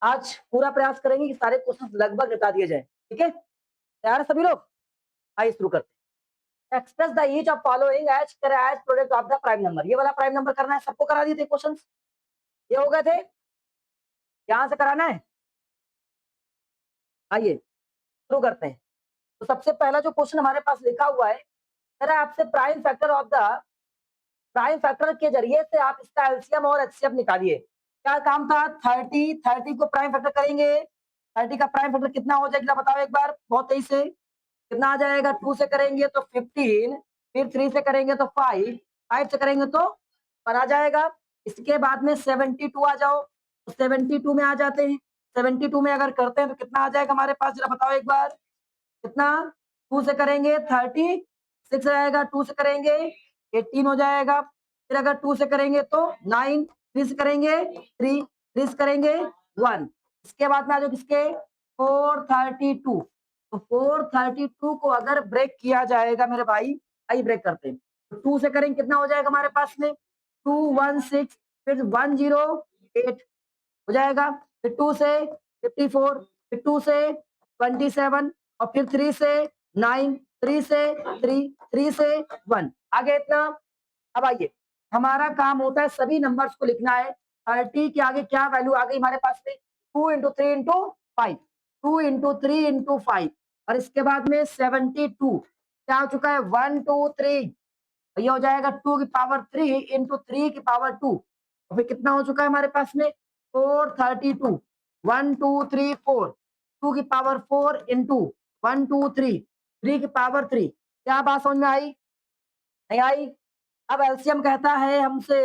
आज पूरा प्रयास करेंगे कि सारे क्वेश्चन लगभग निपटा दिए जाए। ठीक है, तैयार है सभी लोग? आइए शुरू करते हैं। Express the each of following as product of the prime number. ये वाला प्राइम नंबर करना है, सबको करा दिए थे क्वेश्चन, ये हो गए थे, यहाँ से कराना है। आइए शुरू करते हैं। तो सबसे पहला जो क्वेश्चन हमारे पास लिखा हुआ है, कह रहा है आपसे प्राइम फैक्टर के जरिए से आप इसका एलसीएम और एचसीएफ निकालिए। क्या काम था? 30 को प्राइम फैक्टर करेंगे। 30 का प्राइम फैक्टर कितना हो जाएगा बताओ एक बार बहुत तेजी से। कितना आ जाएगा? 2 से करेंगे तो 15, फिर 3 से करेंगे तो 5, 5 से करेंगे तो 1 आ जाएगा। इसके बाद में 72 आ जाओ, तो 72 में आ जाते हैं। 72 में अगर करते हैं तो कितना आ जाएगा हमारे पास, जरा बताओ एक बार। कितना? 2 से करेंगे 36 आएगा, 2 से करेंगे 18 हो जाएगा, फिर अगर 2 से करेंगे तो 9, 3 से करेंगे 3, 3 से करेंगे 1। इसके बाद में आ जाओ किसके? 432। तो 432 को अगर ब्रेक किया जाएगा मेरे भाई, आइए ब्रेक करते हैं। तो 2 से करेंगे कितना हो जाएगा हमारे पास में? 216, फिर 108 हो जाएगा, फिर 2 से 54, फिर 2 से 27 और फिर 3 से 9, 3 से 3, 3 से 1 आगे इतना। अब आइए, हमारा काम होता है सभी नंबर्स को लिखना है। 30 के आगे क्या वैल्यू आ गई हमारे पास में? 2 इंटू 3 इंटू 5, 2 इंटू 3 इंटू 5, और इसके बाद में 72 क्या हो चुका है? 1 2 3, ये हो जाएगा 2 की पावर 3 इंटू 3 की पावर 2, और फिर कितना हो चुका है हमारे पास में? 432, 1 2 3 4, 2 की पावर 4 इंटू 1 2 3, 3 की पावर 3। क्या बात समझ में आई? नहीं आई? अब एलसीएम कहता है हमसे,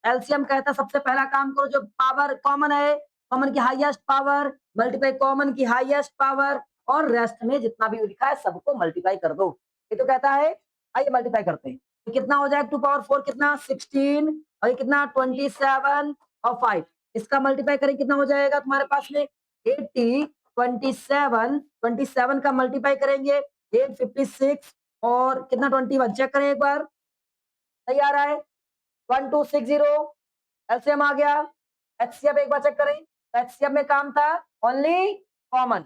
एलसीएम कहता है सबसे पहला काम करो, जो पावर कॉमन है, कॉमन की हाईएस्ट पावर मल्टीप्लाई कॉमन की हाईएस्ट पावर, और रेस्ट में जितना भी लिखा है सबको मल्टीप्लाई कर दो। ये तो कहता है। आइए मल्टीप्लाई करते हैं, तो कितना हो जाएगा? 2 पावर 4 कितना? 16, और ये कितना? 27 और 5, इसका मल्टीप्लाई करें कितना हो जाएगा तुम्हारे पास में? 80, 27, 27 का मल्टीप्लाई करेंगे 856, और कितना? 21, चेक करें एक बार, सही आ रहा है? 1260 एलसीएम आ गया। एचसीएफ एक बार चेक करें, एचसीएफ में काम था ओनली कॉमन,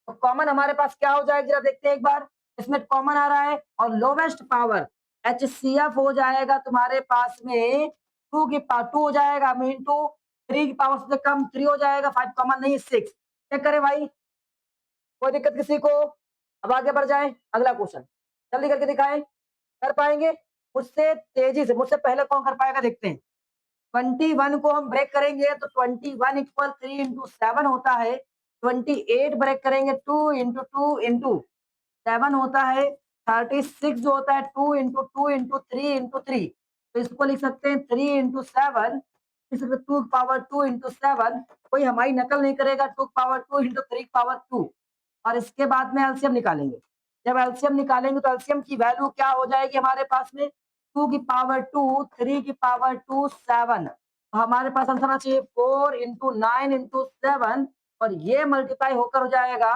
तो कॉमन हमारे पास क्या हो जाएगा जरा देखते हैं एक बार। इसमें कॉमन आ रहा है और लोवेस्ट पावर एचसीएफ हो जाएगा तुम्हारे पास में 2 की पावर 2 हो जाएगा, मीन टू 3 की पावर से कम 3 हो जाएगा, 5 कॉमन नहीं 6। चेक करें भाई, कोई दिक्कत किसी को? अब आगे बढ़ जाए, अगला क्वेश्चन जल्दी करके दिखाएं। कर पाएंगे? मुझसे तेजी से, मुझसे पहले कौन कर पाएगा देखते हैं। 21 को हम ब्रेक करेंगे तो 21 इक्वल 3 इंटू 7 होता है। 28 ब्रेक करेंगे 2 इंटू 2 इंटू 7 होता है। 36 जो होता है 2 इंटू 2 इंटू 3 इंटू 3, तो इसको लिख सकते हैं 3 इंटू 7, इस 2 पावर 2 इंटू 7, कोई हमारी नकल नहीं करेगा। 2 पावर 2 इंटू 3 पावर 2, और इसके बाद में एलसीएम निकालेंगे। जब एलसीएम निकालेंगे तो एलसीएम की वैल्यू क्या हो जाएगी हमारे पास में? 2 की पावर 2, 3 की पावर 2, 7, हमारे पास आंसर आना चाहिए 4 इंटू 9 इंटू 7, और ये मल्टीप्लाई होकर हो जाएगा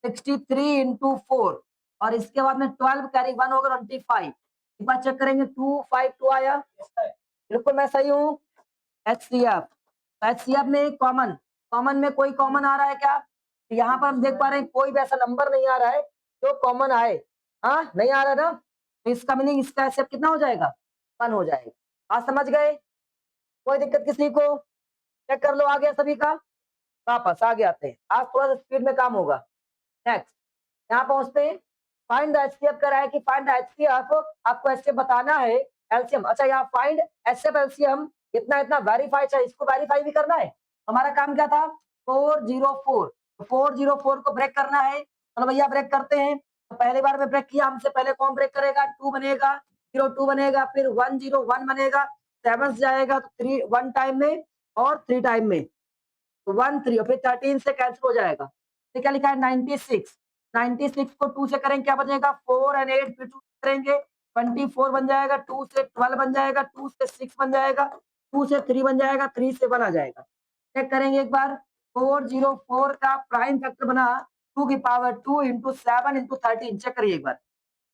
63 इंटू 4, और इसके बाद में 12 कैरी 1 होगा 25। एक बार चेक करेंगे, 252 आया, बिल्कुल मैं सही हूँ। एचसीएफ, एचसीएफ में कॉमन, कॉमन में कोई कॉमन आ रहा है क्या? तो यहाँ पर हम देख पा रहे हैं कोई भी ऐसा नंबर नहीं आ रहा है जो कॉमन आए। हाँ नहीं आ रहा ना, तो इसका मीनिंग इसका एचसीएफ कितना हो जाएगा? 1 हो जाएगा। आज समझ गए? कोई दिक्कत किसी को? चेक कर लो आ गया सभी का? वापस आगे आते हैं, आज थोड़ा सा स्पीड में काम होगा। नेक्स्ट, यहाँ पहुंचते हैं। फाइंड द एचसीएफ कर रहा है कि फाइंड द एचसीएफ, आपको एचसीएफ बताना है। एलसीएम, अच्छा यहाँ फाइंड एचसीएफ एलसीएम इतना इतना वेरीफाई चाहिए, इसको वेरीफाई भी करना है। हमारा काम क्या था? 404, 404 को ब्रेक करना है। चलो भैया ब्रेक करते हैं। तो पहली बार में ब्रेक किया, हमसे पहले कौन ब्रेक करेगा? 2 बनेगा, 02 बनेगा, फिर 101 बनेगा, 7 जाएगा तो 3 1 टाइम में और 3 टाइम में, तो 1 3, और फिर 13 से कैंसिल हो जाएगा। फिर क्या लिखा है? 96, 96 को 2 से करेंगे क्या बनेगा? 4 एंड 8, फिर 2 करेंगे 24 बन जाएगा, 2 से 12 बन जाएगा, 2 से 6 बन जाएगा, 2 से 3 बन जाएगा, 3 से 1 आ जाएगा। चेक करेंगे एक बार, 404 का प्राइम फैक्टर बना 2 की पावर 2 इंटू 7 इंटू 13, चेक करिए एक बार।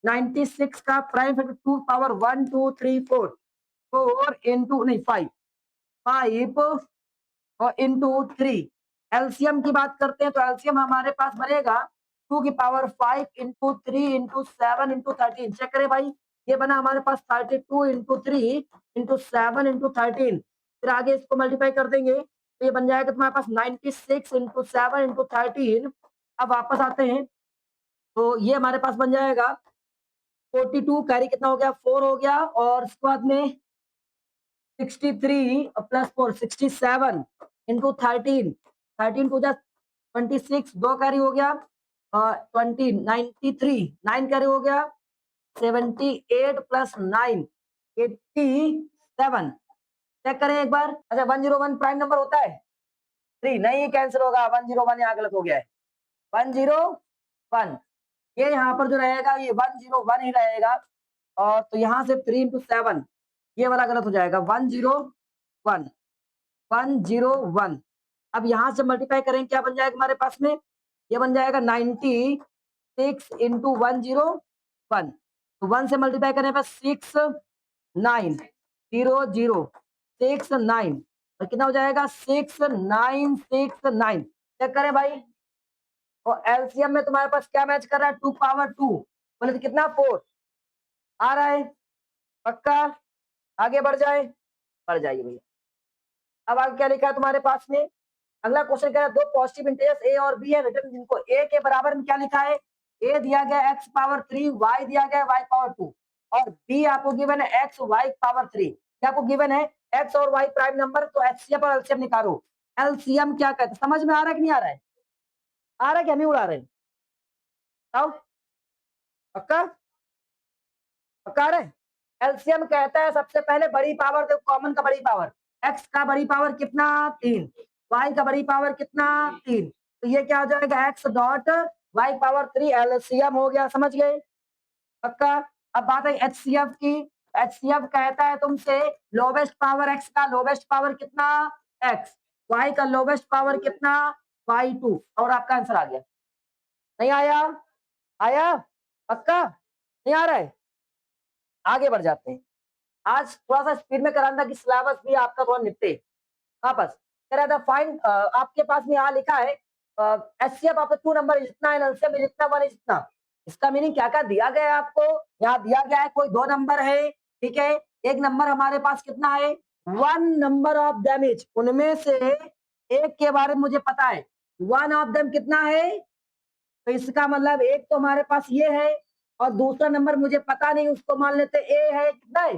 96 का प्राइम फैक्टर 2 पावर 1 2 3 4, 4 इंटू नहीं 5, 5 और इंटू 3। एलसीएम की बात करते हैं तो एलसीएम हमारे पास बनेगा 2 की power 5 into 3 into 7 into 13। Check करें भाई, ये बना हमारे पास 32 इंटू 3 इंटू 7 इंटू 13। फिर आगे इसको मल्टीप्लाई कर देंगे तो ये बन जाएगा तुम्हारे पास 96 इंटू 7 इंटू 13। अब वापस आते हैं तो ये हमारे पास बन जाएगा 42, कैरी कितना हो गया 4 हो गया, और उसके बाद में 63 प्लस 4 67 इंटू 13, 13 टू जा 26, 2 कैरी हो गया, 20 93, 9 कैरी हो गया, 78 प्लस 9 87। चेक करें एक बार। अच्छा 101 प्राइम नंबर होता है 3, नहीं कैंसिल होगा, 101 यहाँ गलत हो गया है। 101 ये यहाँ पर जो रहेगा ये 101 ही रहेगा, और तो यहाँ से 3 इंटू 7 ये वाला गलत हो जाएगा 101 101। अब यहाँ से मल्टीप्लाई करें क्या बन जाएगा हमारे पास में, ये बन जाएगा 96 इंटू 101। तो 1 से मल्टीप्लाई करने पर 6 9 0 0 6 9, और कितना हो जाएगा 6 9 6 9। चेक करें भाई, और एलसीएम में तुम्हारे पास क्या मैच कर रहा है 2 पावर 2, बोले तो कितना 4 आ रहा है। पक्का आगे बढ़ जाए, बढ़ जाइए भैया। अब आगे क्या लिखा है तुम्हारे पास में, अगला क्वेश्चन कह रहा है दो पॉजिटिव इंटीजर्स ए और बी है रिटर्न, जिनको ए के बराबर में क्या लिखा है, ए दिया गया एक्स पावर 3, वाई दिया गया वाई पावर 2, और बी आपको गिवन है एक्स वाई पावर 3। क्या आपको गिवन है एक्स और वाई प्राइम नंबर, तो एचसीएफ और एलसीएम निकालो। एलसीएम क्या कहते हैं, समझ में आ रहा है कि नहीं आ रहा है, आ रहा है कि हम ही उड़ा रहे हैं, बताओ। पक्का पक्का रहे। एलसीएम कहता है सबसे पहले बड़ी पावर, देखो कॉमन का बड़ी पावर, एक्स का बड़ी पावर कितना 3, वाई का बड़ी पावर कितना 3, तो ये क्या हो जाएगा X dot Y power 3 LCM हो गया, समझ गए। पक्का। अब बात है एचसीएफ की, एचसीएफ कहता है तुमसे लोवेस्ट पावर एक्स का लोवेस्ट पावर कितना एक्स, वाई का लोवेस्ट पावर कितना y2, और आपका आंसर आ गया। नहीं आया, आया पक्का, नहीं आ रहा है। आगे बढ़ जाते हैं, आज थोड़ा सा स्पीड में कराना था कि सिलेबस भी आपका थोड़ा निपटे। वापस कह रहा था फाइंड, आपके पास में यहाँ लिखा है एचसीएफ आपका 2 नंबर जितना है, एलसीएम जितना 1 जितना। इसका मीनिंग क्या क्या दिया गया है आपको, यहाँ दिया गया है कोई 2 नंबर है, ठीक है, एक नंबर हमारे पास कितना है 1 नंबर ऑफ डैमेज, उनमें से एक के बारे में मुझे पता है 1 ऑफ देम कितना है, तो इसका मतलब एक तो हमारे पास ये है, और दूसरा नंबर मुझे पता नहीं, उसको मान लेते ए है, कितना है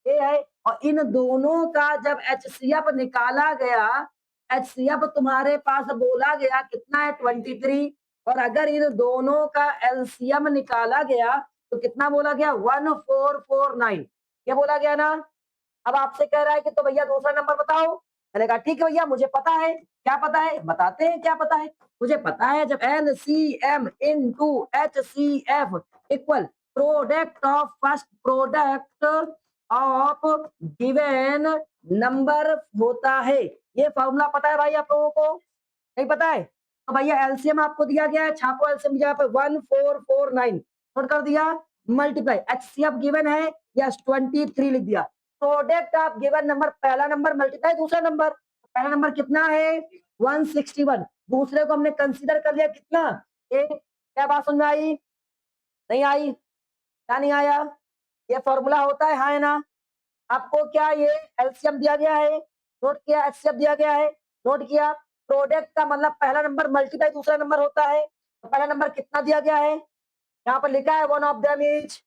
ए है, और इन दोनों का जब एचसीएफ निकाला गया, एचसीएफ तुम्हारे पास बोला गया कितना है 23, और अगर इन दोनों का एलसीएम निकाला गया तो कितना बोला गया 1449, ये बोला गया ना। अब आपसे कह रहा है कि तो भैया दूसरा नंबर बताओ, मैंने कहा ठीक है भैया मुझे पता है, क्या पता है बताते हैं, क्या पता है, मुझे पता है जब LCM into HCF equal product of first product of given number होता है, ये फॉर्मूला पता है भाई आप लोगों को, नहीं पता है, तो भैया एलसीएम आपको दिया गया है, छापो एलसीएम यहाँ पे 1449 नोट कर दिया, मल्टीप्लाई एचसीएफ गिवन है, यस 23 लिख दिया, प्रोडक्ट ऑफ गिवन नंबर, पहला नंबर मल्टीप्लाई दूसरा नंबर, पहला नंबर कितना है 161, दूसरे को हमने कंसीडर कर लिया कितना ए, क्या बात समझ में आई, नहीं आई, क्या नहीं आया, ये फॉर्मूला होता है हाँ है ना। आपको क्या ये एलसीएम दिया गया है, नोट किया, एचसीएफ दिया गया है, नोट किया, प्रोडक्ट का मतलब पहला नंबर मल्टीप्लाई दूसरा नंबर होता है, तो पहला नंबर कितना दिया गया है, यहाँ पर लिखा है 1 ऑफ देम इज,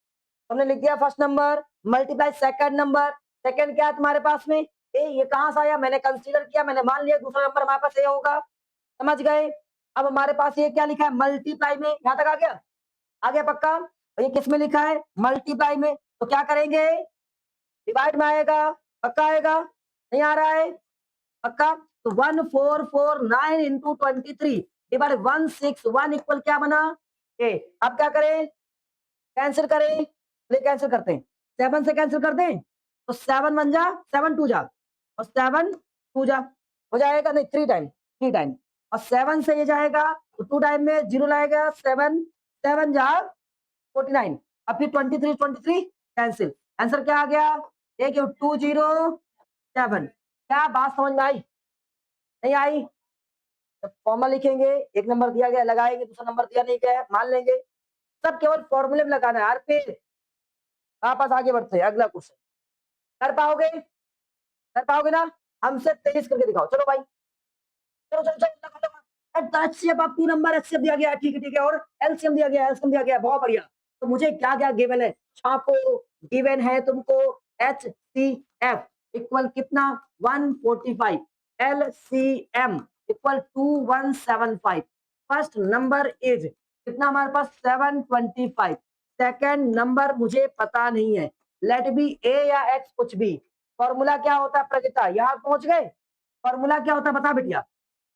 हमने लिख दिया first number multiply second number, second क्या है तुम्हारे पास में ए, ये कहां से आया, मैंने कंसीडर किया, मैंने मान लिया दूसरा नंबर हमारे पास ए होगा, समझ गए। अब हमारे पास ये क्या लिखा है मल्टीप्लाई में, यहां तक आ गया, आ गया पक्का, और ये किस में लिखा है मल्टीप्लाई में, तो क्या करेंगे डिवाइड में आएगा, पक्का आएगा, नहीं आ रहा है पक्का, तो 1449 इंटू 23 डिवाइड 161 इक्वल क्या बना ए। अब क्या करें कैंसिल करें, चलिए कैंसिल करते हैं, 7 से कैंसिल कर दें तो 7 बन जा 7 2 जा, और 7 2 जा हो जाएगा, नहीं 3 टाइम 3 टाइम, और 7 से ये जाएगा तो 2 टाइम में 0 लाएगा, 7 7 जा 49, अब फिर 23 कैंसिल, आंसर क्या आ गया देखिए 207। क्या बात समझ में आई, नहीं आई? तो फॉर्मूला लिखेंगे, एक नंबर दिया गया लगाएंगे, दूसरा नंबर दिया नहीं गया है मान लेंगे। सब केवल फॉर्मूले में लगाना है। फिर वापस आगे बढ़ते हैं, अगला क्वेश्चन कर पाओगे? कर पाओगे ना? हमसे 23 करके दिखाओ, चलो भाई, चलो चलो चलो, लगा, लगा। एचसीएफ आप 2 नंबर एचसीएफ दिया गया है, ठीक है, और एलसीएम दिया गया है, एलसीएम दिया गया है, बहुत बढ़िया। तो मुझे क्या क्या गिवन है? छापो। गिवन है तुमको एचसीएफ इक्वल कितना? 145, LCM equal 2175। First number is कितना हमारे पास? 725। सेकंड नंबर मुझे पता नहीं है, लेट बी ए या एक्स कुछ भी। फॉर्मूला क्या होता है प्रगता? यहां पहुंच गए? फॉर्मूला क्या होता है बता बेटिया?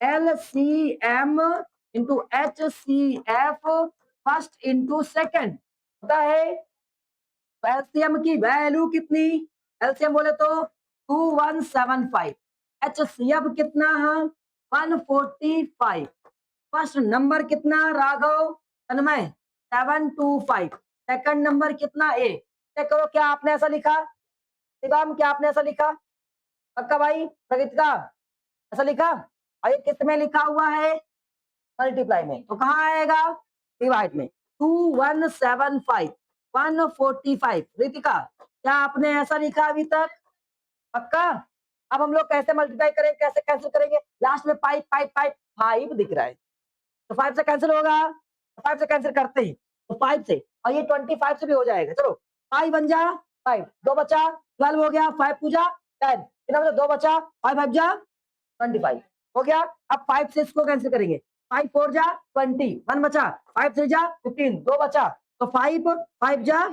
LCM into HCF first into second होता है। एलसीएम की वैल्यू कितनी? एलसीएम बोले तो 2175। एचसीएफ कितना है? 145। फर्स्ट नंबर कितना राघव तन्मय? 725। सेकंड नंबर कितना? ए। चेक करो, क्या आपने ऐसा लिखा? शिवम क्या आपने ऐसा लिखा? पक्का भाई? प्रगति का ऐसा लिखा? और ये किस में लिखा हुआ है? मल्टीप्लाई में। तो कहाँ आएगा? डिवाइड में। 2175 145। रितिका क्या आपने ऐसा लिखा अभी तक? पक्का? अब हम लोग कैसे मल्टीप्लाई करेंगे, कैसे कैंसिल करेंगे? लास्ट में 5 5 5 5 दिख रहा है, तो 5 से कैंसिल होगा, तो 5 से कैंसिल करते हैं, तो 5 से, और ये 25 से भी हो जाएगा। चलो 5 बन जा 5, 2 बचा 12 हो गया, 5 पूजा 10, कितना बचा? 2 बचा, 5 5 जा 25 हो गया। अब 5 से इसको कैंसिल करेंगे, 5 4 जा 20, 1 बचा, 5 3 जा 15, 2 बचा, तो 5 5 जा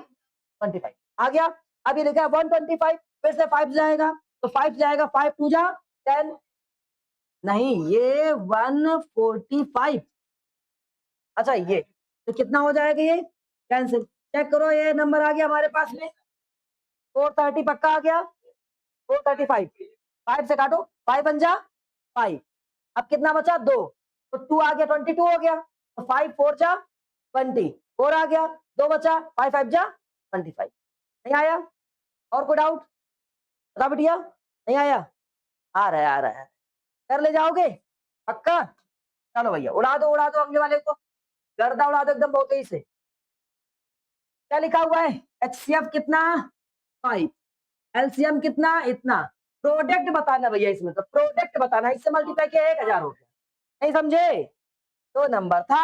25 आ गया। अब ये लिखा है 125, फिर से 5 जाएगा, तो 5 जाएगा, 5 2 जा 10, नहीं ये 145। अच्छा ये तो कितना हो जाएगा? ये कैंसिल। चेक करो, ये नंबर आ गया हमारे पास में 430। पक्का आ गया 435। 5 से काटो, 5 बन जा 5। अब कितना बचा? 2, तो 2 आ गया, 22 हो गया, तो 5 4 जा 20, 4 आ गया, 2 बचा, 5 5 जा 25। नहीं आया? और कोई डाउट बता बिटिया? नहीं आया? आ रहा है, आ रहा है। कर ले जाओगे? पक्का? चलो भैया उड़ा दो अगले वाले को, गर्दा उड़ा दो एकदम बहुत ही से। क्या लिखा हुआ है? एचसीएफ कितना? 5, एलसीएम कितना? इतना। प्रोडक्ट बताना भैया, इसमें तो प्रोडक्ट बताना, इससे मल्टीप्लाई किया 1000 हो गया। नहीं समझे? तो नंबर था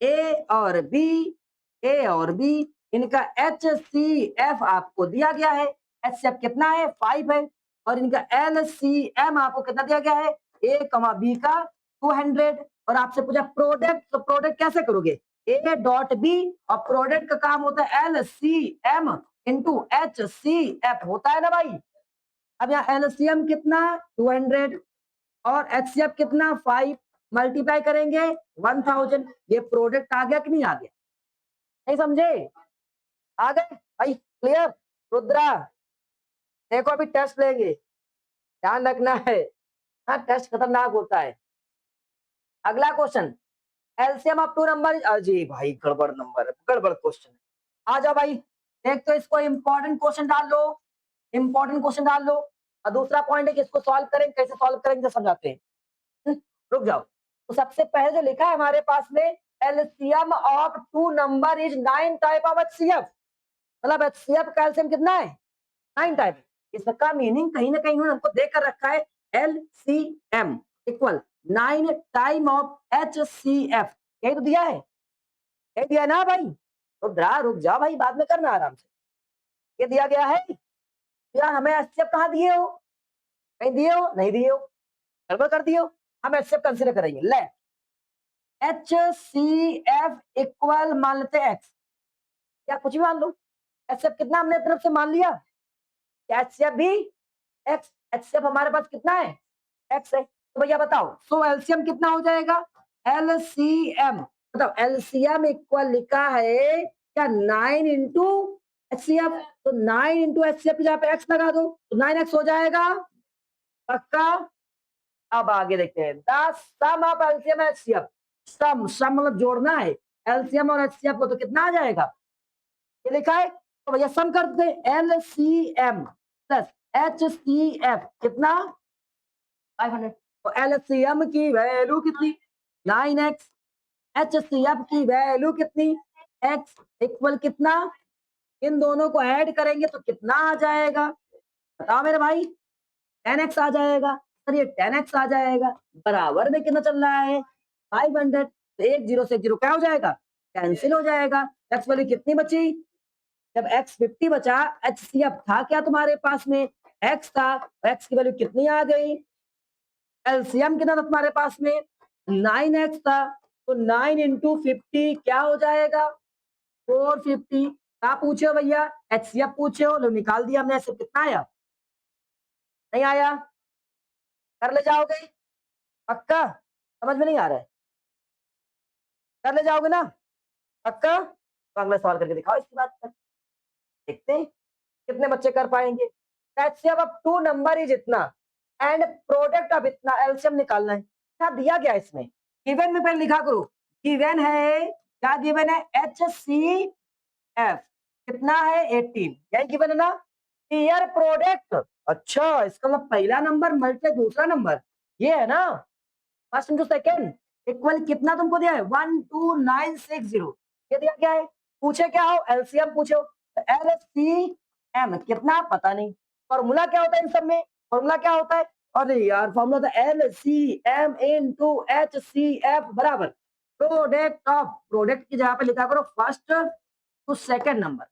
ए और बी, ए और बी, इनका एच सी एफ आपको दिया गया है। एच सी एफ कितना है? 5 है। और इनका एल सी एम आपको कितना दिया गया है? ए कमा बी का 200। और आपसे पूछा प्रोडक्ट, तो प्रोडक्ट कैसे करोगे? ए डॉट बी, और प्रोडक्ट का काम होता है L C M into H C F, होता है ना भाई? अब यहाँ एलसीएम कितना? 200, और एचसीएफ कितना? 5। मल्टीप्लाई करेंगे 1000। ये प्रोडक्ट आ गया कि नहीं आ गया? नहीं समझे? आ गए भाई? क्लियर? रुद्रा देखो अभी टेस्ट लेंगे, ध्यान रखना है। हाँ टेस्ट खतरनाक होता है। अगला क्वेश्चन, एलसीएम ऑफ 2 नंबर। अजी भाई गड़बड़ नंबर, गड़बड़ क्वेश्चन। आ जाओ भाई, एक तो इसको इंपॉर्टेंट क्वेश्चन डाल लो, इंपॉर्टेंट क्वेश्चन डाल लो, और दूसरा पॉइंट है कि इसको सॉल्व करेंगे, कैसे सॉल्व करेंगे समझाते हैं। रुक जाओ। तो सबसे पहले जो लिखा है हमारे पास में, LCM of 2 number is 9 type of HCF. मतलब एचसीएफ का एलसीएम कितना है? 9 टाइप। इसका मीनिंग कहीं ना कहीं उन्होंने हमको देकर रखा है, LCM equal 9 time of HCF. यही तो दिया है, यही दिया है ना भाई? तो रुक जाओ भाई, बाद में करना आराम से। ये दिया गया है यार, हमें एचसीएफ कहाँ दिए हो? कहीं दिए हो? नहीं दिए हो, गड़बड़ कर दिए हो। हम एचसीएफ कंसीडर करेंगे। ले एच सी एफ इक्वल मान लेते एक्स, या कुछ भी मान लो। एचसीएफ कितना हमने तरफ से मान लिया? एचसीएफ भी एक्स। एचसीएफ हमारे पास कितना है? एक्स है। तो भैया बताओ, सो एलसीएम कितना हो जाएगा? एलसीएम बताओ, एलसीएम इक्वल लिखा है क्या? 9 इंटू एचसीएफ। तो 9 इंटू एचसीएफ जहाँ पे एक्स लगा दो तो 9x हो जाएगा। पक्का? अब आगे देखते हैं, the sum of LCM HCF. Sum मतलब जोड़ना है एलसीएम और एचसीएफ को, तो कितना आ जाएगा? ये लिखा है, तो भैया सम कर दे, एलसीएम प्लस एचसीएफ कितना? 500। तो एलसीएम की वैल्यू कितनी 9x, एचसीएफ की वैल्यू कितनी x इक्वल कितना, इन दोनों को ऐड करेंगे तो कितना आ जाएगा बताओ मेरे भाई 10x आ जाएगा। सर ये 10x आ जाएगा बराबर में कितना चल रहा है 500, तो एक जीरो से एक जीरो क्या हो जाएगा कैंसिल हो जाएगा। x वैल्यू कितनी बची, जब x 50 बचा एचसीएफ था क्या तुम्हारे पास में x था, x की वैल्यू कितनी आ गई, एलसीएम कितना था तुम्हारे पास में 9x था, तो 9 इंटू 50 क्या हो जाएगा 450। क्या पूछे हो भैया एचसीएफ पूछे हो, लो निकाल दिया हमने, ऐसे कितना आया नहीं आया, कर ले जाओगे पक्का, समझ में नहीं आ रहा है कर ले जाओगे ना पक्का, तो अगला सवाल करके दिखाओ इसकी बात पर देखते हैं कितने बच्चे कर पाएंगे। एचसीएफ अब 2 नंबर ही जितना एंड प्रोडक्ट अब इतना, एलसीएम निकालना है। क्या दिया गया इसमें गिवन में पहले लिखा करो, गिवन है क्या, गिवन है एचसीएफ कितना है 18, यही गिवन है ना, ईयर प्रोडक्ट, अच्छा इसका मतलब पहला नंबर मल्टीप्लाई दूसरा नंबर ये है ना, फर्स्ट इंटू सेकंड इक्वल कितना तुमको दिया है 12960, ये दिया क्या है, पूछे क्या हो एलसीएम पूछे हो, एलसीएम कितना पता नहीं, फॉर्मूला क्या होता है इन सब में, फॉर्मूला क्या होता है, अरे यार फॉर्मूला था एलसीएम इनटू एचसीएफ बराबर प्रोडक्ट ऑफ, प्रोडक्ट की जगह पे लिखा करो फर्स्ट टू सेकंड नंबर,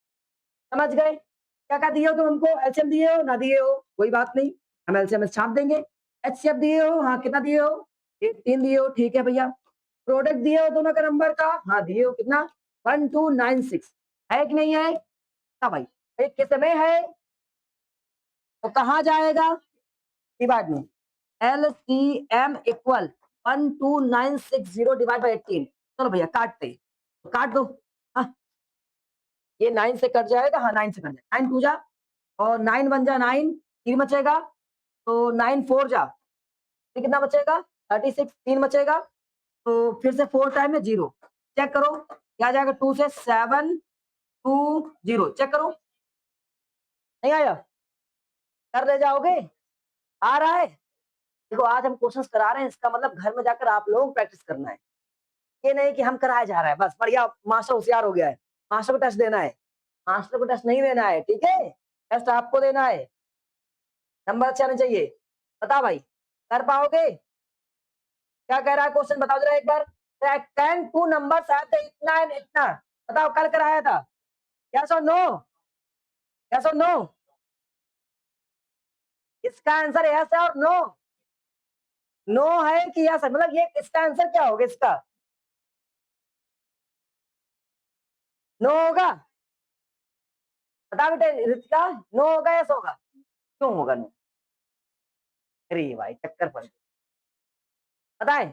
समझ गए क्या क्या दिए हो तुम हमको, एलसीएम दिए हो ना दिए हो कोई बात नहीं, हम एलसीएम छाप देंगे, एचसीएफ दिए हो हाँ कितना दिए हो 18 दिए हो ठीक है भैया, प्रोडक्ट दिए हो दोनों का नंबर का हाँ दिए हो कितना 1296 है कि नहीं है, हाँ भाई एक किस में है तो कहाँ जाएगा डिवाइड में, एलसीएम इक्वल 12960 डिवाइड बाई 18, चलो भैया काटते तो काट दो, हाँ ये 9 से कट जाएगा, हाँ 9 से कट जाएगा, 9 टू जा और 9 वन जा 9, 3 बचेगा तो 9 4 जा, फिर कितना बचेगा 36, 3 बचेगा तो फिर से 4 टाइम में 0, चेक करो क्या जाएगा 2 से 7 2 0, चेक करो नहीं आया, कर ले जाओगे आ रहा है, देखो आज हम क्वेश्चंस करा रहे हैं इसका मतलब घर में जाकर आप लोगों को प्रैक्टिस करना है, ये नहीं कि हम कराया जा रहा है बस बढ़िया मास्टर होशियार हो गया है, मास्टर को टेस्ट देना है, मास्टर को टेस्ट नहीं देना है ठीक है, टेस्ट आपको देना है, नंबर अच्छे आने चाहिए, बता भाई कर पाओगे, क्या कह रहा है क्वेश्चन बताओ जरा एक बार, can two numbers have the इतना एंड इतना, बताओ कल कराया था, यस और नो, यस और नो, इसका आंसर यस है और नो, नो है कि यस है, मतलब ये इसका आंसर क्या होगा इसका, नो होगा, बता बेटे रितिका नो होगा यस होगा, क्यों होगा नो, अरे भाई चक्कर पड़ गया, बताएं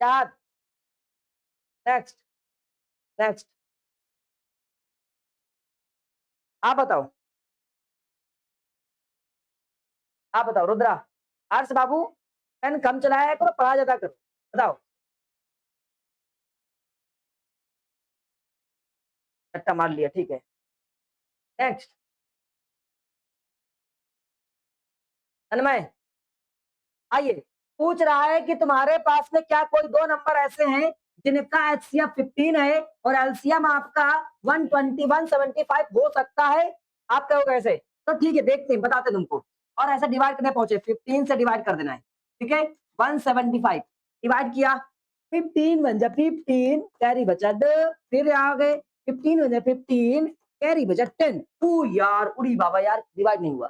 क्या, नेक्स्ट नेक्स्ट आप बताओ, आप बताओ रुद्रा, हर्ष बाबू पेन कम चलाया करो पढ़ा ज्यादा करो, बताओ रट्टा मार लिया ठीक है, नेक्स्ट तन्मय आइए, पूछ रहा है कि तुम्हारे पास में क्या कोई दो नंबर ऐसे हैं जिनका एचसीएफ 15 है और एलसीएम आपका 120 175 हो सकता है, आप कहोगे ऐसे, तो ठीक है देखते हैं बताते हैं तुमको, और ऐसे डिवाइड करने पहुंचे 15 से डिवाइड कर देना है ठीक है, 175 डिवाइड किया 15 बन जा 15 कैरी बचा 2, फिर आ गए 15 बन जा 15 कैरी बचा 10, ओ यार उड़ी बाबा यार डिवाइड नहीं हुआ,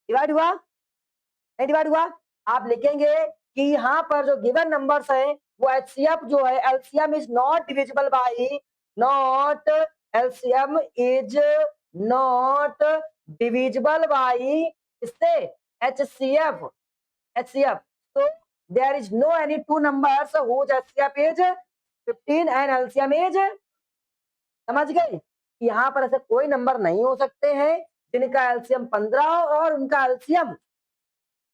डिवाइड हुआ नहीं डिवाइड हुआ, आप लिखेंगे कि यहाँ पर जो गिवन नंबर्स है वो एचसीएफ जो है LCM is not divisible by, not LCM is not divisible by इससे एचसीएफ, एचसीएफ, तो there is no any two numbers whose HCF is 15 and LCM is, समझ गए, यहाँ पर ऐसे कोई नंबर नहीं हो सकते हैं जिनका एलसीएम 15 हो और उनका एलसीएम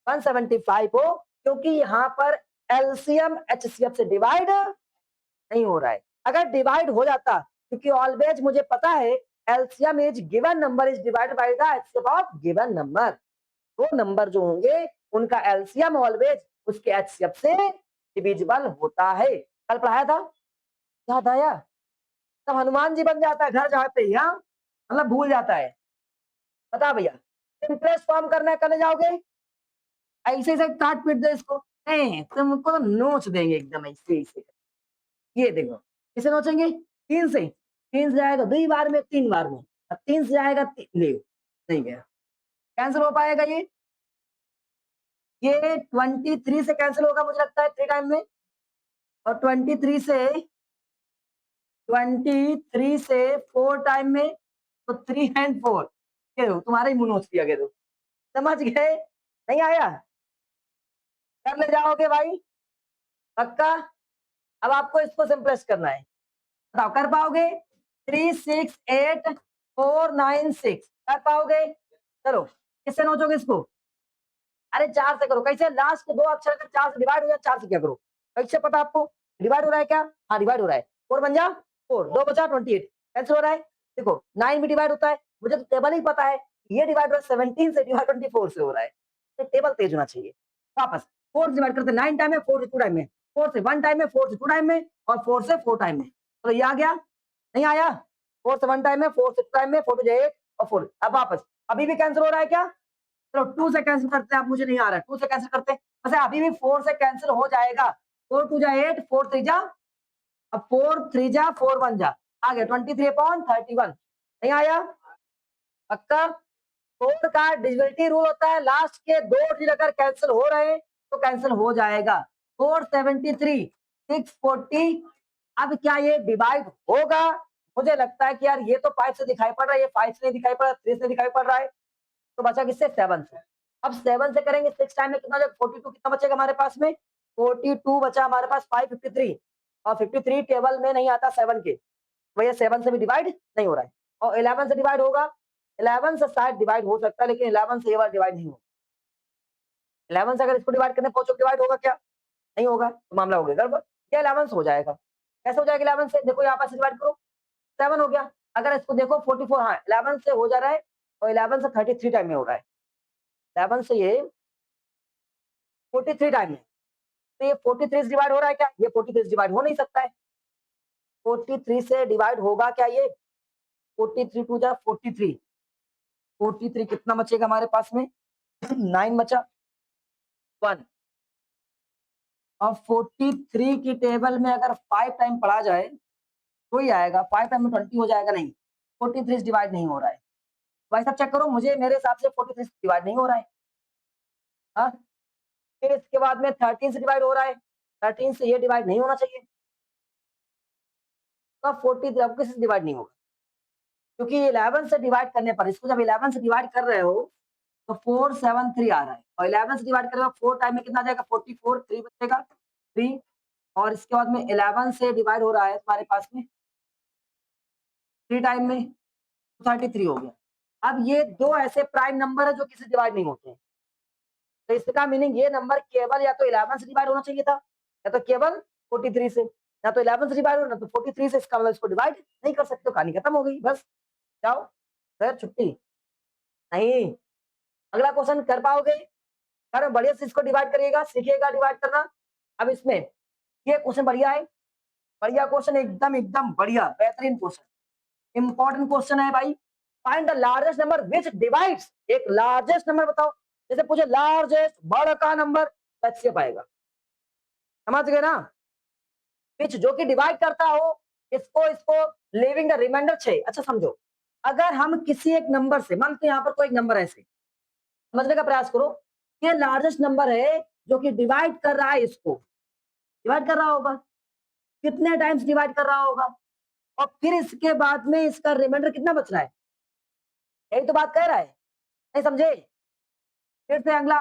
175 हो, क्योंकि यहाँ पर एलसीएम एचसीएफ से डिवाइड नहीं हो रहा है, अगर डिवाइड हो जाता, क्योंकि ऑलवेज मुझे पता है LCM is given number is divided by the HCF of given number, वो नंबर जो होंगे उनका एलसीएम ऑलवेज उसके एचसीएफ से डिविजिबल होता है। कल पढ़ाया था, याद आया? तब हनुमान जी बन जाता है घर जाते ही, हाँ मतलब भूल जाता है। बता भैया, सिंपलेस्ट फॉर्म करना है, करने जाओगे ऐसे ऐसे काट पीट दो इसको, नहीं तुमको तो नोच देंगे एकदम ऐसे ऐसे। ये देखो किसे नोचेंगे, 3 से, 3 से जाएगा 2 बार में, 3 बार में, अब 3 से जाएगा ले, नहीं गया, कैंसिल हो पाएगा ये 23 से कैंसिल होगा मुझे लगता है 3 टाइम में, और 23 से 4 टाइम में, तो 3 एंड 4, ये देखो तुम्हारा ही मुंह नोच दिया गया, समझ गए? नहीं आया? कर ले जाओगे भाई पक्का? अब आपको इसको सिंपलेस्ट करना है, बताओ कर पाओगे? 368496 कर पाओगे? चलो किससे नोचोगे इसको? अरे 4 से करो, कैसे? लास्ट के 2 अक्षर अगर 4 से डिवाइड हो जाए, 4 से क्या करो? कैसे पता आपको? डिवाइड हो रहा है क्या? हाँ डिवाइड हो रहा है, 4 बन जा 4, 2 बचा 28, कैसे हो रहा है? देखो 9 भी डिवाइड होता है, मुझे तो टेबल ही पता है, ये डिवाइड हो 17 से डिवाइड 24 से हो रहा है, तो टेबल तेज होना चाहिए। वापस 4 डिवाइड करते 9 टाइम में, 4 से 2 टाइम में, 4 से 1 टाइम में, 4 से 2 टाइम में, और 4 से 4 टाइम में, तो ये आ गया? नहीं आया? 4 से 1 टाइम में, 4 से 2 टाइम में, 4 to 8 और 4, अब वापस अभी भी कैंसिल हो रहा है क्या? चलो 2 से कैंसिल करते हैं, अब मुझे नहीं आ रहा है, 2 से कैंसिल करते हैं, वैसे अभी भी 4 से कैंसिल हो जाएगा, 4 2 जा 8, 4 3 जा, अब 4 3 जा 4 1 जा, आ गया 23/31, नहीं आया? पक्का? 4 का डिविजिबिलिटी रूल होता है, लास्ट के 2 डिजिट अगर कैंसिल हो रहे हैं तो कैंसिल हो जाएगा। 473 640, अब क्या ये डिवाइड होगा? मुझे लगता है कि यार ये तो 5 से दिखाई पड़ रहा है, ये 5 से नहीं दिखाई पड़ रहा, 3 से दिखाई पड़ रहा है, तो बचा किससे? 7 से। अब 7 से करेंगे 6 टाइम में कितना हो जाएगा? 42, कितना बचेगा हमारे पास में? 42 बचा हमारे पास, 553, और 53 टेबल में नहीं आता 7 के, भैया 7 से भी डिवाइड नहीं हो रहा है, और 11 से डिवाइड होगा, 11 से शायद डिवाइड हो सकता है, लेकिन 11 से ये बार डिवाइड नहीं होगा। 11 से अगर इसको डिवाइड करने पहुंचो, डिवाइड होगा क्या? नहीं होगा, तो मामला हो गया गड़बड़। क्या 11 से हो जाएगा? कैसे हो जाएगा 11 से? देखो यहाँ पर से डिवाइड करो, 7 हो गया। अगर इसको देखो 44, हाँ 11 से हो जा रहा है, और 11 से 33 टाइम में हो रहा है, 11 से ये 43 टाइम में, तो ये 43 से डिवाइड हो रहा है क्या? ये 43 से डिवाइड हो नहीं सकता है, 43 से डिवाइड होगा क्या ये? 43 टू जा 43, 43 कितना बचेगा हमारे पास में? 9 बचा, 1, और 43 की टेबल में अगर 5 टाइम पढ़ा जाए तो ही आएगा, 5 टाइम में 20 हो जाएगा, नहीं 43 से डिवाइड नहीं हो रहा है। भाई साहब चेक करो, मुझे मेरे हिसाब से 43 से डिवाइड नहीं हो रहा है। हाँ, फिर इसके बाद में 13 से डिवाइड हो रहा है, 13 से ये डिवाइड नहीं होना चाहिए, तो 43 अब किसी से डिवाइड नहीं होगा, क्योंकि 11 से डिवाइड करने पर, इसको जब 11 से डिवाइड कर रहे हो तो 473 आ रहा है, और 11 से डिवाइड करेगा 4 टाइम में कितना आ जाएगा? 44, 3 बचेगा 3, और इसके बाद में 11 से डिवाइड हो रहा है तुम्हारे पास में 3 टाइम में, 33 हो गया। अब ये 2 ऐसे प्राइम नंबर है जो किसी से डिवाइड नहीं होते हैं, तो इसका मीनिंग ये नंबर केवल या तो 11 से डिवाइड होना चाहिए था, या तो केवल 43 से, या तो 11 से डिवाइड हो ना तो 43 से, इसका मतलब इसको डिवाइड नहीं कर सकते, तो कहानी खत्म हो गई, बस जाओ फिर छुट्टी। नहीं, अगला क्वेश्चन कर पाओगे? अरे बढ़िया से इसको डिवाइड करिएगा, सीखिएगा डिवाइड करना। अब इसमें ये क्वेश्चन बढ़िया है, बढ़िया क्वेश्चन, एकदम एकदम बढ़िया बेहतरीन क्वेश्चन, इंपॉर्टेंट क्वेश्चन है भाई। Find the largest number which divides, एक लार्जेस्ट नंबर बताओ, जैसे पूछे लार्जेस्ट बड़ा का नंबर, कैसे पाएगा? समझ गए ना? विच जो कि डिवाइड करता हो इसको, इसको लिविंग द रिमाइंडर 6। अच्छा समझो, अगर हम किसी एक नंबर से, मान तो यहाँ पर कोई एक नंबर ऐसे, समझने का प्रयास करो, ये लार्जेस्ट नंबर है जो कि डिवाइड कर रहा है, इसको डिवाइड कर रहा होगा, कितने टाइम्स डिवाइड कर रहा होगा, और फिर इसके बाद में इसका रिमाइंडर कितना बच रहा है, यही तो बात कह रहा है, नहीं समझे? फिर से अगला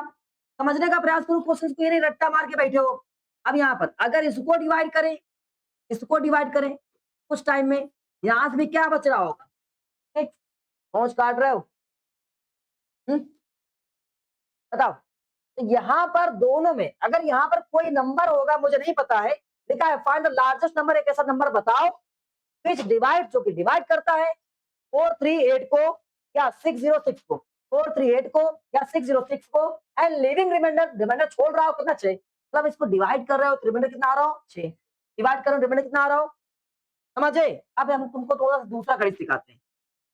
समझने का प्रयास करो, क्वेश्चन को ये नहीं रट्टा मार के बैठे हो। अब यहाँ पर अगर इसको डिवाइड करें, इसको डिवाइड करें कुछ टाइम में, यहां से भी क्या बच रहा होगा? ठीक, पहुंच काट रहे हो? बताओ, तो यहाँ पर दोनों में अगर यहाँ पर कोई नंबर होगा, मुझे नहीं पता है, लिखा है फाइंड द लार्जेस्ट नंबर, एक ऐसा नंबर बताओ विच डिवाइड, जो कि डिवाइड करता है 438 को या 606 को, 438 को या 606 को एंड लिविंग रिमाइंडर छोड़ रहा हो कितना 6, मतलब इसको डिवाइड कर रहे हो तो रिमाइंडर कितना आ रहा हो 6, डिवाइड कर रहे हो रिमाइंडर कितना आ रहा हो, समझे? अब हम तुमको थोड़ा सा दूसरा गणित सिखाते हैं।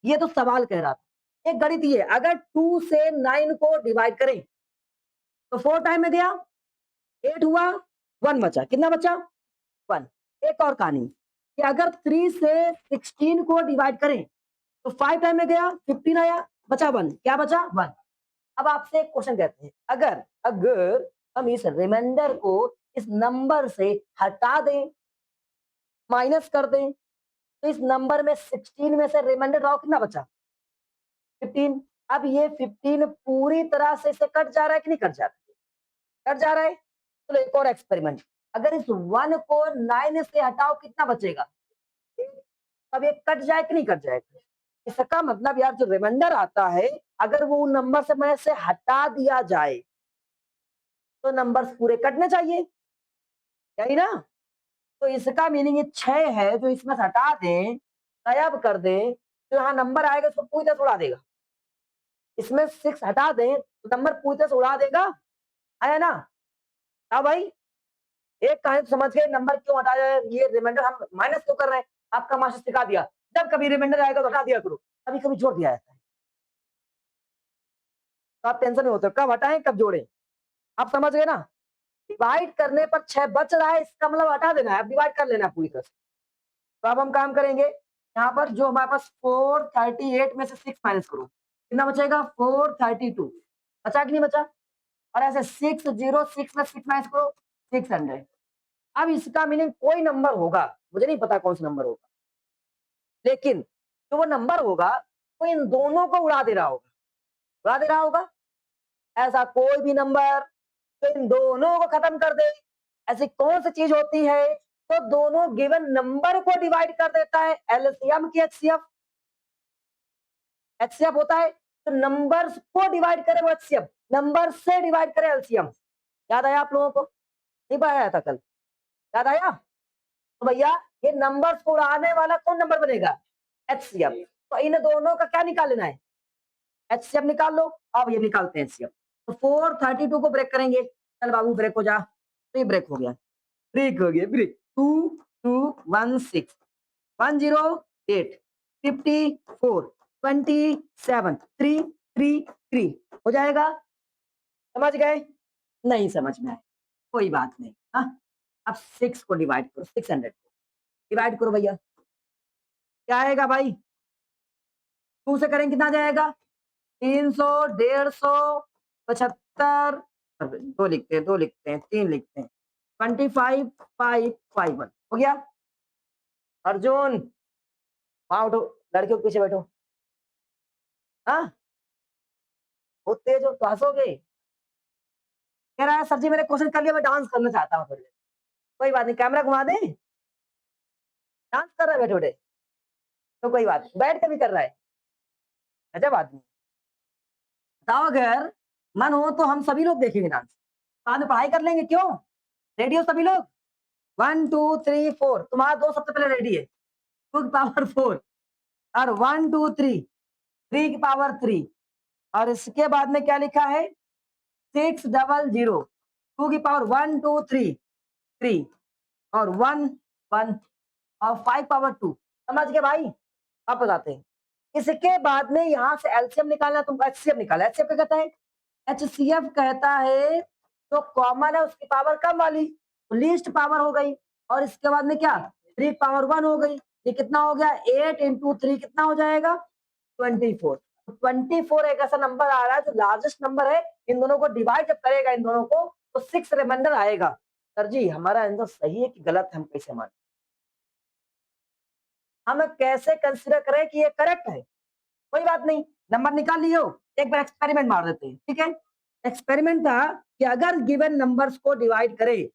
ये तो सवाल कह रहा था। एक गणित ये अगर 2 से 9 को डिवाइड करें तो 4 टाइम में गया 8 हुआ 1 बचा, कितना बचा 1। एक और कहानी कि अगर 3 से 16 को डिवाइड करें तो 5 टाइम में गया 15 आया बचा 1, क्या बचा 1। अब आपसे एक क्वेश्चन कहते हैं अगर अगर हम इस रिमाइंडर को इस नंबर से हटा दें, माइनस कर दें, तो इस नंबर में 16 में से रिमाइंडर रहा कितना बचा 15। अब ये 15 पूरी तरह से इसे कट जा रहा है कि नहीं कट जा रहा है, कट जा रहा है। चलो एक और एक्सपेरिमेंट, अगर इस 1 को 9 से हटाओ कितना बचेगा, अब ये कट जाए कि नहीं कट जाएगा। इसका मतलब यार जो रिमाइंडर आता है अगर वो नंबर से में से हटा दिया जाए तो नंबर्स पूरे कटने चाहिए, यही ना। तो इसका मीनिंग ये 6 है जो इसमें से हटा दें, गायब कर दें, तो यहाँ नंबर आएगा उसको पूरी तरह से उड़ा देगा। इसमें 6 हटा दें तो नंबर पूरी तरह से उड़ा देगा, आया ना। हाँ भाई, एक कहानी तो समझ गए नंबर क्यों हटा जाए, ये रिमाइंडर हम माइनस क्यों कर रहे हैं, आपका मास्टर सिखा दिया। जब कभी रिमाइंडर आएगा तो हटा दिया करो, कभी कभी जोड़ दिया जाता है, तो आप टेंशन में होते हो कब हटाएं कब जोड़ें। आप समझ गए ना, डिवाइड करने पर 6 बच रहा है इसका मतलब हटा देना है, अब डिवाइड कर लेना है पूरी तरह से। तो अब हम काम करेंगे, यहाँ पर जो हमारे पास 438 में से 6 माइनस करो कितना बचेगा 432, बचा कि नहीं बचा। और ऐसे 606 में 6 माइनस करो 600। अब इसका मीनिंग कोई नंबर होगा, मुझे नहीं पता कौन सा नंबर होगा, लेकिन जो वो नंबर होगा वो इन दोनों को उड़ा दे रहा होगा, उड़ा दे रहा होगा। ऐसा कोई भी नंबर तो इन दोनों को खत्म कर दे, ऐसी कौन सी चीज होती है तो दोनों गिवन नंबर को डिवाइड कर देता है, एलसीएम की एचसीएफ। एचसीएफ होता है तो नंबर्स को डिवाइड करे वो एचसीएफ, नंबर से डिवाइड करे एलसीएम। याद आया आप लोगों को, नहीं पाया था कल, याद आया। तो भैया ये नंबर्स को उड़ाने वाला कौन नंबर बनेगा एचसीएफ, तो इन दोनों का क्या निकाल लेना है एचसीएफ निकाल लो। अब ये निकालते हैं एचसीएफ, तो 432 को ब्रेक करेंगे, चल बाबू ब्रेक हो जा, तो ये ब्रेक हो गया, ब्रेक हो गया, ब्रेक 2 2 1 6 108 54 27 3 3 3 हो जाएगा। समझ गए, नहीं समझ में आए कोई बात नहीं। हाँ, अब 6 को डिवाइड करो, 600 को डिवाइड करो भैया, क्या आएगा भाई 2 से करेंगे कितना जाएगा 300 150 75, दो लिखते हैं 2 लिखते हैं 3 लिखते हैं 25 5 5 1 हो गया। अर्जुन वहां उठो, लड़कियों के पीछे बैठो। हाँ, बहुत तेज हो तो हंसोगे। कह रहा है सर जी मैंने क्वेश्चन कर लिया, मैं डांस करना चाहता हूँ थोड़ी देर। कोई बात नहीं, कैमरा घुमा दे, डांस कर रहा है बैठे बैठे, तो कोई बात नहीं, बैठ के भी कर रहा है, गजब आदमी। बताओ अगर मन हो तो हम सभी लोग देखेंगे डांस, बाद में पढ़ाई कर लेंगे, क्यों रेडी हो सभी लोग। 1 2 3 4, तुम्हारा दो सबसे पहले रेडी है, 2 की पावर 4 और 1 2 3 3 की पावर 3, और इसके बाद में क्या लिखा है 600 2 की पावर 1 2 3 3 और 1 1 और 5 पावर 2। समझ गए भाई, अब बताते हैं। इसके बाद में यहाँ से एलसीएम निकालना, तुम एचसीएफ निकाला, एचसीएफ क्या कहता है एचसीएफ कहता है जो कॉमन है उसकी पावर कम वाली, तो लीस्ट पावर हो गई, और इसके बाद में क्या 3 पावर 1 हो गई, ये कितना हो गया 8 इंटू 3 कितना हो जाएगा 24। तो 24 एक ऐसा नंबर आ रहा है जो लार्जेस्ट नंबर है, इन दोनों को डिवाइड जब करेगा इन दोनों को तो 6 रिमाइंडर आएगा। सर जी हमारा आंसर सही है कि गलत है, हम कैसे माने, हम कैसे कंसीडर करें कि ये करेक्ट है। कोई बात नहीं, नंबर निकाल लियो, एक बार एक्सपेरिमेंट मार देते हैं, ठीक है। एक्सपेरिमेंट था कि अगर गिवन नंबर्स को डिवाइड करें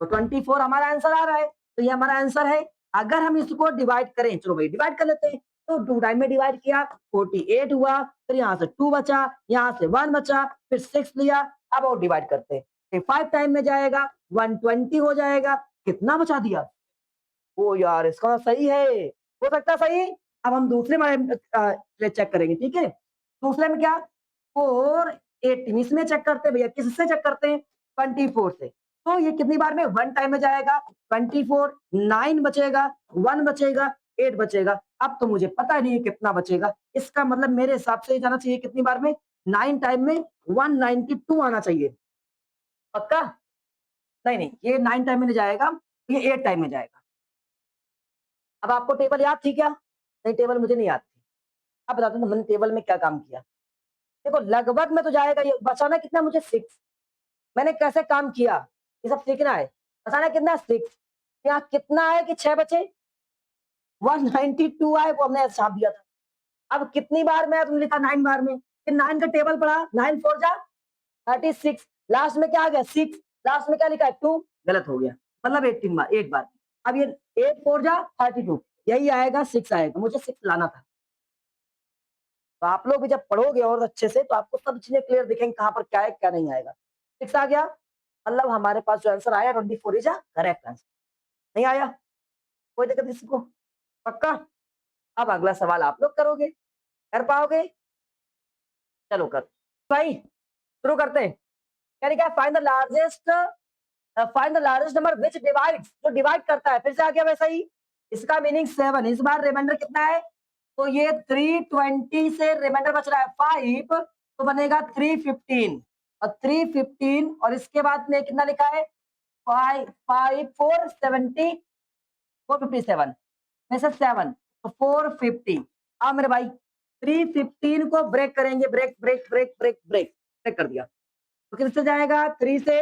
तो 24 हमारा आंसर आ रहा है, तो ये हमारा आंसर है। अगर हम इसको डिवाइड करें, चलो भाई डिवाइड कर लेते हैं, तो 2 टाइम में डिवाइड किया 48 हुआ, फिर यहाँ से 2 बचा, यहाँ से 1 बचा, फिर 6 लिया, अब और डिवाइड करते हैं, फिर 5 टाइम में जाएगा 120 हो जाएगा, कितना बचा दिया ओ यार इसका सही है, हो सकता है सही। अब हम दूसरे में चेक करेंगे, ठीक है। दूसरे में क्या 418 इसमें चेक करते हैं भैया, किससे चेक करते हैं? 24 से। तो ये कितनी बार में 1 टाइम में जाएगा? 24, 9 बचेगा, 1 बचेगा, 8 बचेगा। अब तो मुझे पता नहीं है कितना बचेगा। इसका मतलब मेरे हिसाब से ये जाना चाहिए कितनी बार में? 9 टाइम में 192 आना चाहिए। पक्का? नहीं, नहीं, ये 9 टाइम में नहीं जाएगा, ये 8 टाइम में जाएगा। अब आपको टेबल याद थी क्या? नहीं, टेबल मुझे नहीं याद थी। अब बताता हूँ मैंने टेबल में क्या काम किया। देखो लगभग में तो जाएगा ये, बचाना कितना मुझे 6। मैंने कैसे काम किया ये सब सीखना है। बचाना कितना 6, यहाँ कितना है कि 6 बचे? 192 आए, वो हमने छाप दिया था। अब कितनी बार में तुमने लिखा? 9 बार में। फिर 9 का टेबल पढ़ा, 9 4 जा 36, लास्ट में क्या आ गया? 6, लास्ट में क्या लिखा है? 2, गलत हो गया, मतलब 18 बार, 8 बार। अब ये 8 4 जा 32, यही आएगा, 6 आएगा, मुझे 6 लाना था। तो आप लोग भी जब पढ़ोगे और अच्छे से तो आपको सब चीजें क्लियर दिखेंगी, कहाँ पर क्या है क्या नहीं आएगा। 6 आ गया, मतलब हमारे पास जो आंसर आया 24 इज अ करेक्ट आंसर। नहीं आया, कोई दिक्कत नहीं को, पक्का? अब अगला सवाल आप लोग करोगे, कर पाओगे? चलो कर भाई, शुरू करते हैं। क्या find the largest, find the largest number which divides, जो डिवाइड करता है। फिर से आ गया वैसा ही, इसका मीनिंग 7। इस बार रिमाइंडर कितना है? तो ये 320 से रिमाइंडर बच रहा है 5, तो बनेगा 315, और 315 और इसके बाद में कितना लिखा है? 5 5 4 70 457 में से 7, तो 450। हाँ मेरे भाई, 315 को ब्रेक करेंगे, break break break break break break कर दिया, तो किससे जाएगा? 3 से,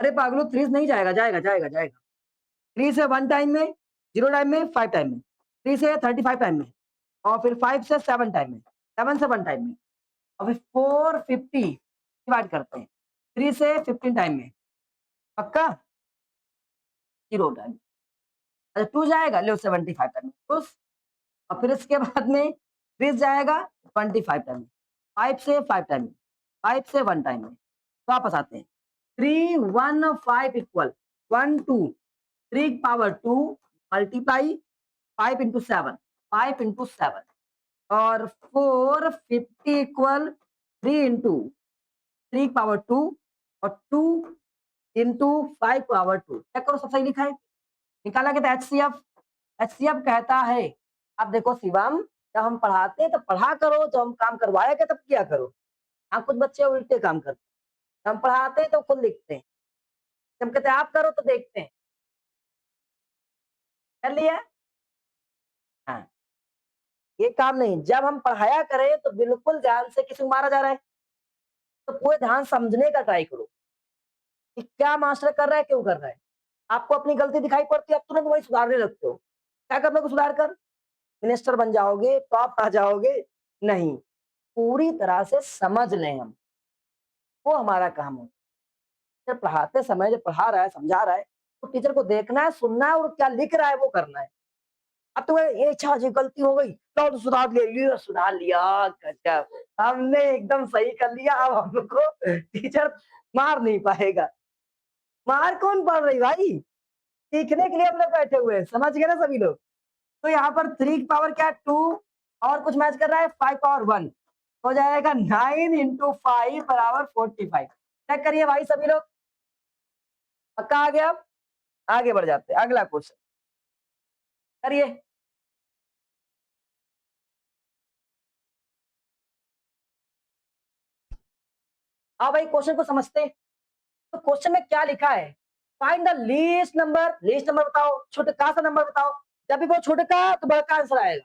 अरे पागलो 3 नहीं जाएगा, जाएगा जाएगा जाएगा। 3 से 1 टाइम में, 0 टाइम में, 5 टाइम में, 3 से 35 टाइम में, और फिर 5 से 7 टाइम में, 7 से 1 टाइम में, और फिर 450 डिवाइड करते हैं 3 से 15 टाइम में, पक्का? 0 टाइम। अच्छा 2 जाएगा, लो 75 टाइम में खुश। और फिर इसके बाद में 30 जाएगा 25 टाइम में, 5 से 5 टाइम में, 5 से 1 टाइम में। वापस आते हैं, 3 1 5 equal 1 2, 3 power 2 multiply 5 into 7, 5 into 7, और 450 इक्वल 3 इंटू 3 पावर 2 और 2 इंटू 5 पावर 2। चेक करो सब सही लिखा है, निकाला गया एचसीएफ। एचसीएफ कहता है, अब देखो शिवम, जब हम पढ़ाते हैं तो पढ़ा करो, जब हम काम करवाया क्या तब किया करो। हाँ कुछ बच्चे उल्टे काम करते हैं, हम पढ़ाते हैं तो खुद लिखते हैं, जब कहते हैं आप करो तो देखते हैं। कर लिया? हाँ, ये काम नहीं, जब हम पढ़ाया करें तो बिल्कुल ध्यान से, किसी को मारा जा रहा है तो पूरे ध्यान समझने का ट्राई करो कि क्या मास्टर कर रहा है, क्यों कर रहा है। आपको अपनी गलती दिखाई पड़ती है, अब तुरंत वही सुधारने लगते हो। क्या करने को सुधार कर? मिनिस्टर बन जाओगे, टॉप आ जाओगे? नहीं, पूरी तरह से समझ लें हम, वो हमारा काम होता है। जब पढ़ाते समय, जब पढ़ा रहा है, समझा रहा है, तो टीचर को देखना है, सुनना है, और क्या लिख रहा है वो करना है। अब तो ये अच्छा जी गलती हो गई, तो सुधार लिया, सुधार लिया, गजब, हमने एकदम सही कर लिया। अब हमको टीचर मार नहीं पाएगा। मार कौन पड़ रही भाई, सीखने के लिए हम लोग बैठे हुए हैं, समझ गए ना सभी लोग। तो यहाँ पर 3 की पावर क्या है? 2, और कुछ मैच कर रहा है 5 पावर 1, हो जाएगा 9 इंटू 5 बराबर 45। चेक करिए भाई सभी लोग, पक्का आ गया? अब आगे बढ़ जाते हैं, अगला क्वेश्चन करिए। हाँ भाई, क्वेश्चन को समझते हैं। तो क्वेश्चन में क्या लिखा है? Find the least number, least number बताओ, छोटा सा नंबर बताओ। जब भी वो छोटा तो बड़ा का आंसर आएगा,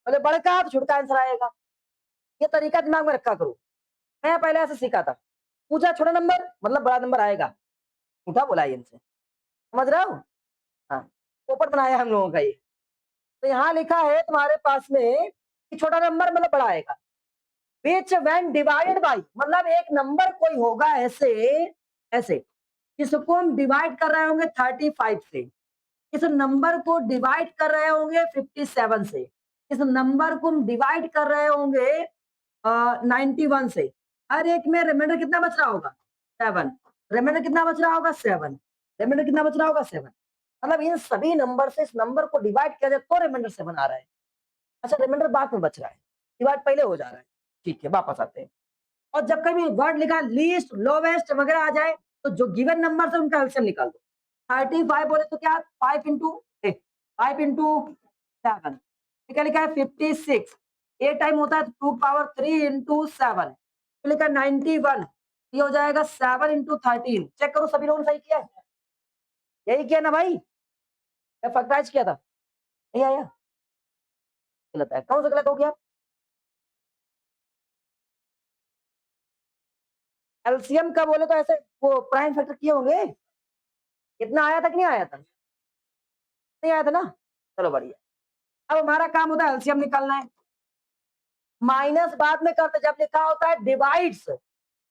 पहले बड़ा का तो छोटा आंसर आएगा। ये तरीका दिमाग में रखा करो, मैं पहले ऐसे सीखा था। पूछा छोटा नंबर मतलब बड़ा नंबर आएगा, उठा बोला इनसे, समझ रहे हो? हाँ, पोपट बनाया हम लोगों का ये। तो यहाँ लिखा है तुम्हारे पास में कि छोटा नंबर मतलब बड़ा आएगा। विच व्हेन डिवाइडेड बाई, मतलब एक नंबर कोई होगा ऐसे, ऐसे जिसको हम डिवाइड कर रहे होंगे 35 से, इस नंबर को डिवाइड कर रहे होंगे 57 से, इस नंबर को हम डिवाइड कर रहे होंगे 91 से। हर एक में रिमाइंडर कितना बच रहा होगा? 7। रिमाइंडर कितना बच रहा होगा? 7। रिमाइंडर कितना बच रहा होगा? 7। मतलब इन सभी नंबर से इस नंबर को डिवाइड किया जाए तो रिमाइंडर 7 आ रहा है। अच्छा, रिमाइंडर बाद में बच रहा है, डिवाइड पहले हो जा रहा है। ठीक है, वापस आते हैं। और जब कभी वर्ड लिखा लीस्ट, लोवेस्ट वगैरह आ जाए तो जो गिवन नंबर है उनका एलसीएम निकाल दो। 35 बोले तो क्या 5 इंटू 7, क्या लिखा है 56, 8 टाइम होता है तो 2 पावर 3 इंटू 7, लिखा 91, ये हो जाएगा 7 इंटू 13। चेक करो सभी लोगों ने सही किया है? यही किया ना भाई? मैं फैक्टराइज किया था, नहीं आया? गलत है, कौन सा गलत हो गया? एलसीएम का बोले तो ऐसे वो प्राइम फैक्टर किए होंगे। कितना आया था कि नहीं आया था? नहीं आया था ना? चलो बढ़िया। अब हमारा काम होता है एलसीएम निकालना है। माइनस बाद में करते जब लिखा होता है डिवाइड्स,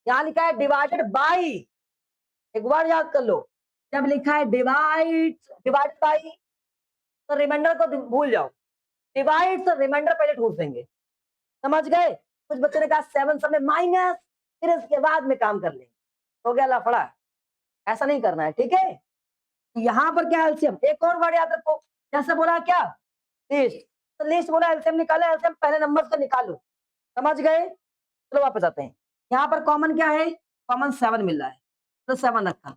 यहाँ लिखा है डिवाइडेड बाई, एक बार याद कर लो, जब लिखा है डिवाइड बाई तो रिमाइंडर को भूल जाओ, डिवाइड से रिमाइंडर पहले ठूस देंगे। समझ गए? कुछ बच्चों ने कहा 7 समय माइनस, फिर इसके बाद में काम कर लेंगे, हो गया लफड़ा। ऐसा नहीं करना है, ठीक है? यहाँ पर क्या एलसीएम, एक और वर्ड याद रखो, जैसे बोला क्या लिस्ट, तो लिस्ट बोला एलसीएम निकालो, एलसीएम पहले नंबर से निकालो। समझ गए? चलो वापस आते हैं। यहाँ पर कॉमन क्या है? कॉमन 7 मिल रहा है तो 7 रखा,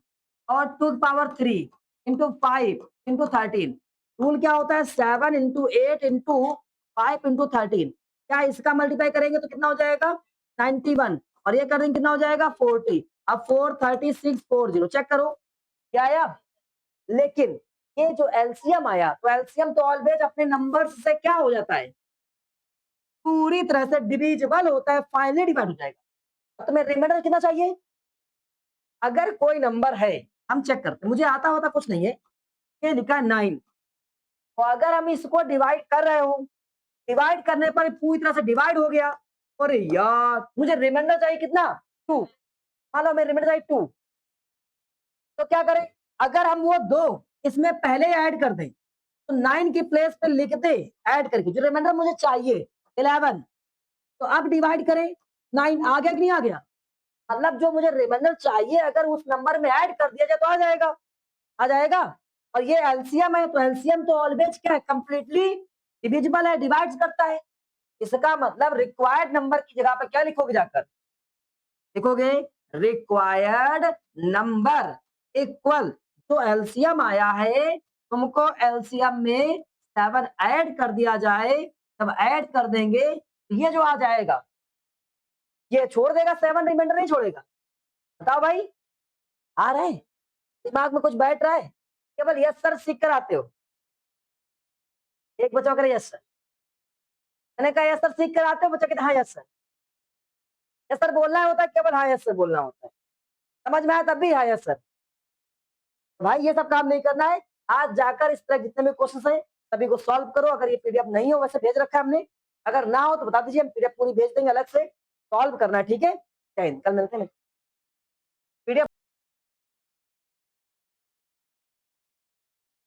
और 2 पावर 3 इंटू 5 इंटू 13, रूल क्या होता है 7 इंटू 8 इंटू 5 इंटू 13। क्या इसका मल्टीप्लाई करेंगे तो कितना हो जाएगा 91, और ये करेंगे कितना हो जाएगा 40। अब 4 36 40 चेक करो क्या आया। लेकिन ये जो एलसीएम आया तो एलसीएम तो ऑलवेज अपने नंबर से क्या हो जाता है, पूरी तरह से डिविजिबल होता है, फाइनली डिवाइड हो जाएगा। तुम्हें रिमाइंडर कितना चाहिए? अगर कोई नंबर है, हम चेक करते हैं, मुझे आता होता कुछ नहीं है, ये लिखा है 9, तो अगर हम इसको डिवाइड कर रहे हो, डिवाइड करने पर पूरी तरह से डिवाइड हो गया, अरे यार मुझे रिमाइंडर चाहिए कितना 2, मान लो मेरे रिमाइंडर चाहिए 2, तो क्या करें, अगर हम वो 2 इसमें पहले ऐड कर दें तो 9 की प्लेस पे लिख दे ऐड करके, जो रिमाइंडर मुझे चाहिए 11, तो अब डिवाइड करें, 9 आ गया कि नहीं आ गया? मतलब जो मुझे रिमाइंडर चाहिए अगर उस नंबर में ऐड कर दिया जाए तो आ जाएगा, आ जाएगा। और ये एलसीएम है तो एलसीएम तो ऑलवेज क्या है, कंप्लीटली डिविजिबल है, डिवाइड करता है। इसका मतलब रिक्वायर्ड नंबर की जगह पे क्या लिखोगे जाकर, लिखोगे रिक्वायर्ड नंबर इक्वल, तो एलसीएम आया है, तुमको एलसीएम में 7 ऐड कर दिया जाए, जब ऐड कर देंगे तो ये जो आ जाएगा ये छोड़ देगा 7, रिमाइंडर नहीं छोड़ेगा। बताओ भाई, आ रहा है दिमाग में कुछ बैठ रहा है? केवल यस सर सीख कर आते हो। एक बच्चा करे यस सर, मैंने कहा यस सर सीख कर आते हो, बच्चा कहता हाँ यस सर। यस सर बोलना होता है, केवल हाँ यस सर बोलना होता है, समझ में आया तब भी हाँ यस सर। भाई ये सब काम नहीं करना है, आज जाकर इस तरह जितने भी क्वेश्चन है सभी को सॉल्व करो। अगर ये पीडीएफ नहीं हो, वैसे भेज रखा है हमने, अगर ना हो तो बता दीजिए, हम पीडीएफ पूरी भेज देंगे अलग से, सॉल्व करना है, ठीक है? जय हिंद, कल मिलते हैं। पीडीएफ